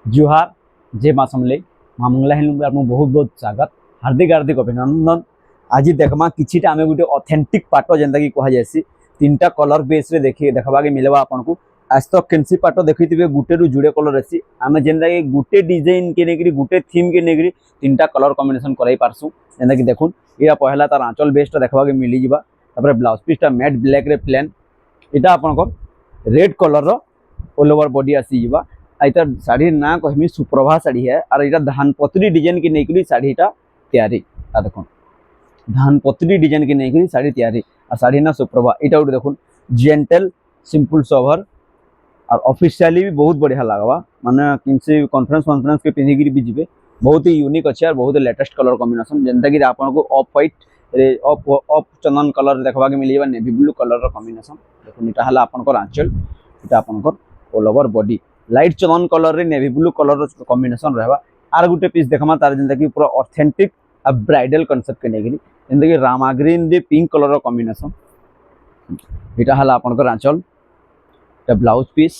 जुहार जय माँ समलेई माँ मंगला हैंडलूम आपको बहुत बहुत स्वागत हार्दिक हार्दिक अभिनंदन। आज देखमा किछिटा आमे गुटे ऑथेंटिक पाट जेंता कि कहा जायसी तीनटा कलर बेस रे देखि देखबा के मिलबा आपनको। आज तक केनसी पाट देखिथिबे गुटे रु जुड़े कलर आसी आमे जेंता कि गुटे डिजाइन के नेगरी गुटे थीम के नेगरी तीनटा कलर कॉम्बिनेशन कराई पारसु। जेंता कि देखुन या पहला तार आंचल बेसटा देखबा के मिली जिबा तापर ब्लाउज पीसटा मैट ब्लैक रे प्लेन एटा आपनको रेड कलर रो ऑल ओवर बॉडी आसी जिबा। आइता साड़ी ना कहमी सुप्रभा साड़ी है और इटा धानपत्री डिजाइन की नेकरी साड़ीटा तैयारी आ देखो धानपत्री डिजाइन की नेकरी साड़ी तैयारी और साड़ी ना सुप्रभा इटा उठ देखो जेंटल सिंपल सोभर और ऑफिशियली भी बहुत बढ़िया लगवा माने किसी कॉन्फ्रेंस के पिंधिकी भी जीवे बहुत ही यूनिक अच्छे और बहुत लेटेस्ट कलर कॉम्बिनेशन जेंता कि आपको of white of Chandan colour देखबा के मिलिबा नेवी ब्लू कलर कॉम्बिनेशन देखो इटा हला आपनकर आंचल इटा आपनकर ऑल ओवर बॉडी लाइट चंदन कलर रे नेवी ब्लू कलर कॉम्बिनेशन रहबा। आर गुटे पीस देखमा तार जेंता कि पूरा ऑथेंटिक आ ब्राइडल कांसेप्ट के नेगरी जेंता कि रामा ग्रीन दे पिंक कलर कॉम्बिनेशन इटा हला आपनकर आंचल इटा ब्लाउज पीस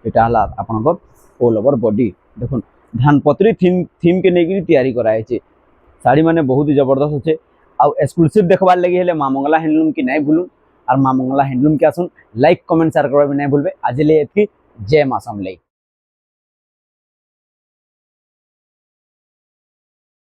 इटा हला आपनकर ऑल ओवर बॉडी देखुन धानपत्री थीम के नेगरी तैयारी कराय छे साड़ी माने बहुत ही जबरदस्त होचे आ एक्सक्लूसिव देखबार लगी हेले माँ मंगला हैंडलूम की नहीं भूलून और माँ मंगला हैंडलूम के आसुन लाइक कमेंट शेयर करबा भी नहीं भूलबे। आज ले एतकी जय माँ समलेई।